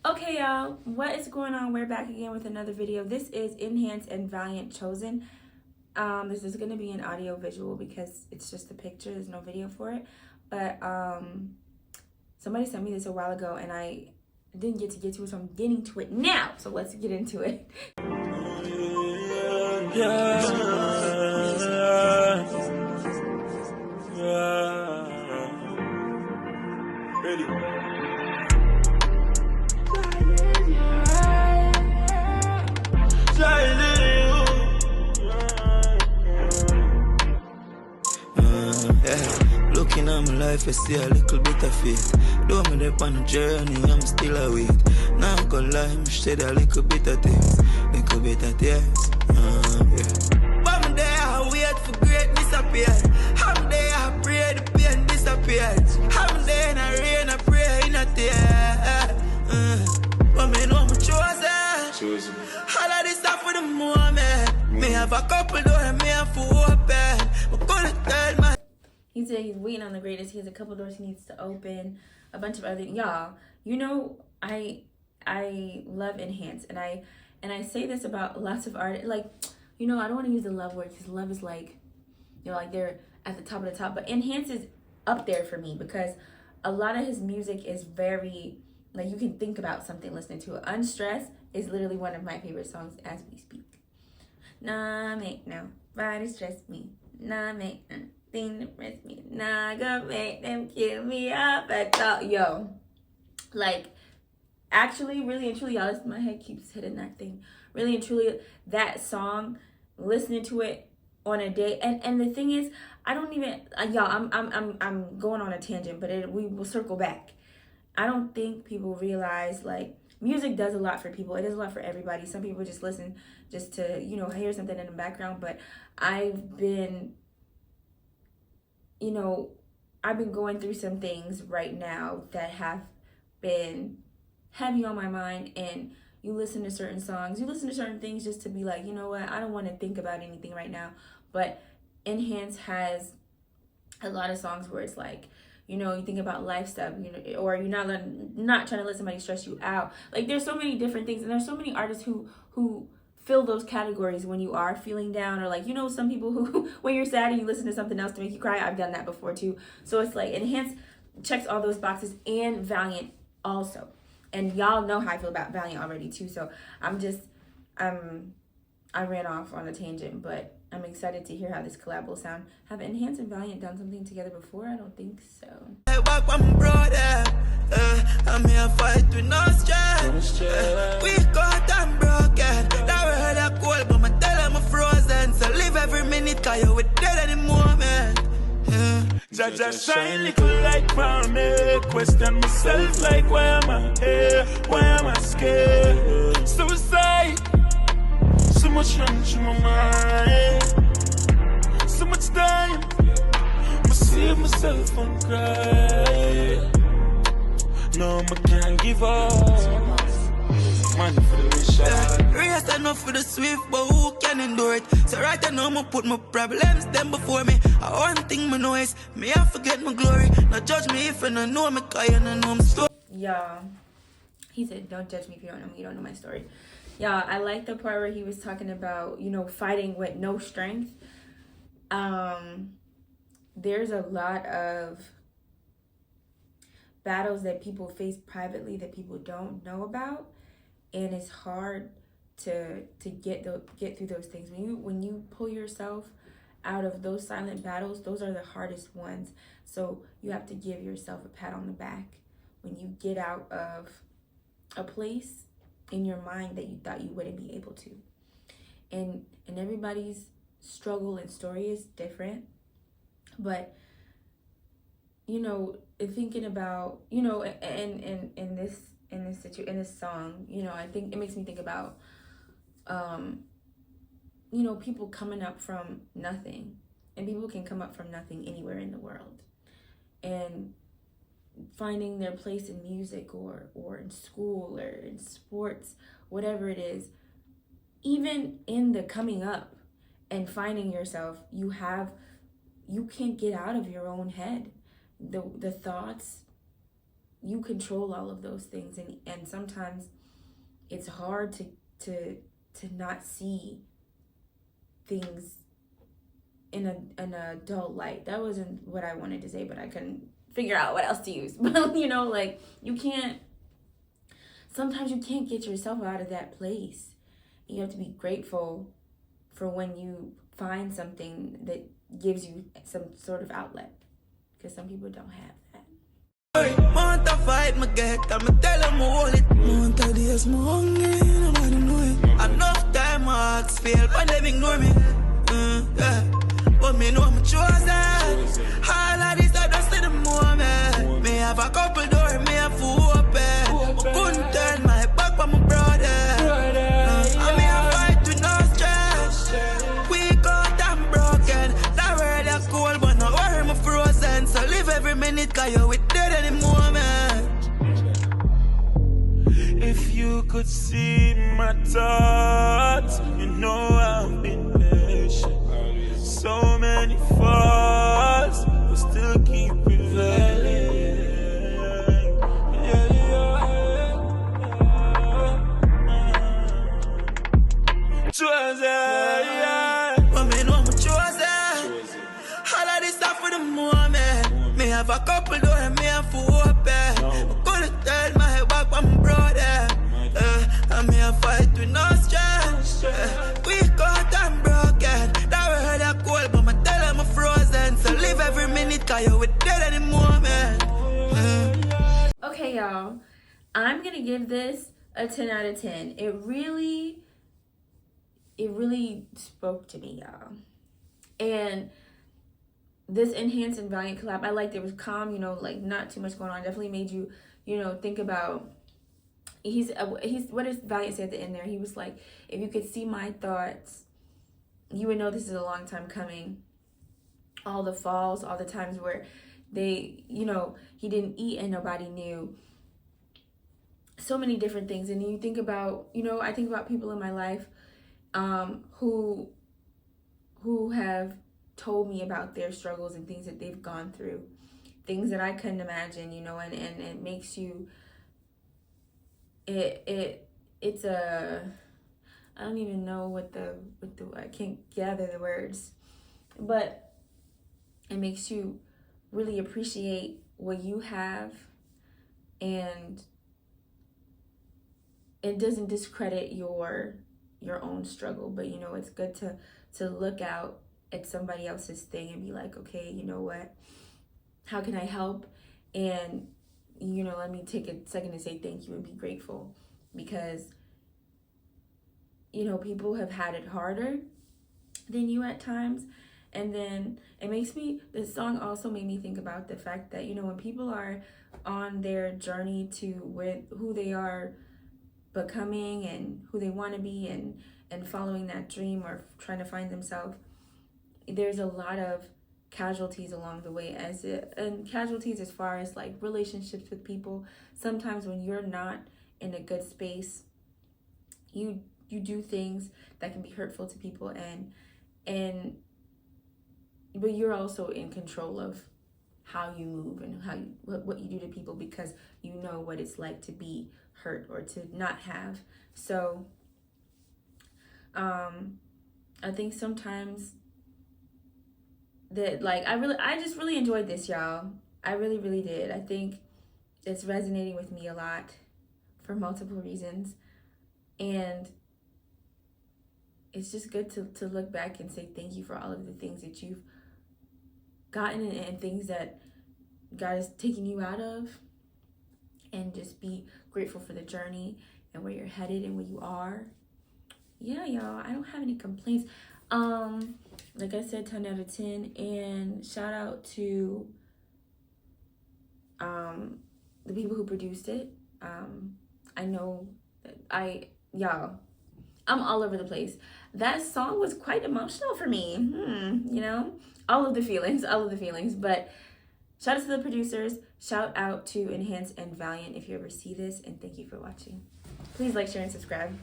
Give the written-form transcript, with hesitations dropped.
Okay, y'all, what is going on? We're back again with another video. This is Nhance and Valiant Chosen. This is going to be an audio visual because it's just a picture. There's no video for it. But somebody sent me this a while ago and I didn't get to it, so I'm getting to it now. So let's get into it. Ready? Looking at my life, I see a little bit of faith. Though I'm up on a journey, I'm still awake. Now I'm gonna lie, I said a little bit of things. Little bit of tears. But I'm there, I wait for greatness appear. I'm there, I pray the pain disappears. I'm there in a rain, I pray in a tear. But me know I'm chosen. All of this stuff for the moment. Me have a couple doors, me have to open. But gonna tell my He said he's waiting on the greatest. He has a couple doors he needs to open. A bunch of other y'all. You know, I love Nhance, and I say this about lots of art. Like, you know, I don't want to use the love word because love is like, you know, like they're at the top of the top. But Nhance is up there for me because a lot of his music is very like you can think about something listening to it. Unstressed is literally one of my favorite songs as we speak. Nah, make no body stress me. Nah, make thing to press me. Nah, gonna make them kill me up at all. Yo, like, actually, really and truly, y'all, my head keeps hitting that thing. Really and truly, that song, listening to it on a day, and the thing is, I don't even, y'all, I'm going on a tangent, but we will circle back. I don't think people realize, like, music does a lot for people. It does a lot for everybody. Some people just listen just to, you know, hear something in the background, but I've been going through some things right now that have been heavy on my mind, and you listen to certain songs, you listen to certain things just to be like, you know what, I don't want to think about anything right now. But Nhance has a lot of songs where it's like, you know, you think about life stuff, you know, or you're not trying to let somebody stress you out. Like, there's so many different things, and there's so many artists who fill those categories when you are feeling down, or like, you know, some people who when you're sad and you listen to something else to make you cry. I've done that before too. So it's like Nhance checks all those boxes, and Valiant also. And y'all know how I feel about Valiant already too. So I ran off on a tangent, but I'm excited to hear how this collab will sound. Have Nhance and Valiant done something together before? I don't think so. I walk with my brother. I'm here fight with no strength. We got them broken. That world are cold, but my tell them I'm frozen. So live every minute, cause you're with dead at the moment. Just shine little light round me. Question myself like, why am I here? Why am I scared? Suicide. So much running through my mind. So much time. I see myself and cry. No, I can't give up. Money for the rich. Race enough for the swift, but who can endure it? So right now I'ma put my problems them before me. One thing me know is me I forget my glory. Not judge me if you don't know me, cause you don't know I'm slow. Y'all, he said, don't judge me if you don't know me, you don't know my story. Y'all, I like the part where he was talking about, you know, fighting with no strength. There's a lot of battles that people face privately that people don't know about, and it's hard to get through those things. When you pull yourself out of those silent battles, those are the hardest ones. So you have to give yourself a pat on the back when you get out of a place in your mind that you thought you wouldn't be able to. And everybody's struggle and story is different, but you know, thinking about, you know, in this song, you know, I think it makes me think about you know, people coming up from nothing, and people can come up from nothing anywhere in the world, and finding their place in music or in school or in sports, whatever it is. Even in the coming up and finding yourself, you can't get out of your own head. The thoughts, you control all of those things, and sometimes it's hard to not see things in an adult light. That wasn't what I wanted to say, but I couldn't figure out what else to use. But you know, like, sometimes you can't get yourself out of that place. You have to be grateful for when you find something that gives you some sort of outlet, because some people don't have that. Want to fight me get, I'ma tell them hold it. Want to days me hungry, nobody know it. Enough time my hearts fail, but them ignore me. Yeah. But me know I'm chosen. All of this I just in the moment. Me have a couple doors, me have to open. I couldn't turn my back on my brother. And me a fight with no stress. Weak out and broken. That world is cold, but no worry, me frozen. So live every minute, cause you with dead any moment. If you could see my thoughts, you know I've been patient. So many falls, but still keep prevailing. Chosen, but me know I'm chosen. All of this stuff for the moment. Me have a couple doors, me have to open. I couldn't turn my back on my brother. And me a fight with no stress. We got and broken. That world is cold, but me tell them I'm frozen. So live every minute, cause you with dead any moment. Okay, y'all, I'm gonna give this a 10 out of 10. It really spoke to me, y'all. And this Nhance and Valiant collab, I liked it. It was calm, you know, like not too much going on. Definitely made you, you know, think about. He's what does Valiant say at the end there? He was like, if you could see my thoughts, you would know this is a long time coming. All the falls, all the times where they, you know, he didn't eat and nobody knew. So many different things. And you think about, you know, I think about people in my life who have told me about their struggles and things that they've gone through, things that I couldn't imagine, you know, and it makes you, it's a, I don't even know what the I can't gather the words, but it makes you really appreciate what you have, and it doesn't discredit your own struggle, but you know, it's good to look out at somebody else's thing and be like, okay, you know what, how can I help? And you know, let me take a second to say thank you and be grateful, because you know, people have had it harder than you at times. And then this song also made me think about the fact that, you know, when people are on their journey to with who they are becoming and who they want to be, and following that dream or trying to find themselves, there's a lot of casualties along the way, and casualties as far as like relationships with people. Sometimes when you're not in a good space, you do things that can be hurtful to people, but you're also in control of how you move and what you do to people, because you know what it's like to be hurt or to not have. So I think sometimes that, like, I just really enjoyed this, y'all. I really did. I think it's resonating with me a lot for multiple reasons, and it's just good to look back and say thank you for all of the things that you've gotten and things that God is taking you out of, and just be grateful for the journey and where you're headed and where you are. Yeah, y'all, I don't have any complaints. Like I said, 10 out of 10, and shout out to the people who produced it. I know that I'm all over the place. That song was quite emotional for me. You know, all of the feelings, but shout out to the producers, shout out to Nhance and Valiant if you ever see this, and thank you for watching. Please like, share, and subscribe.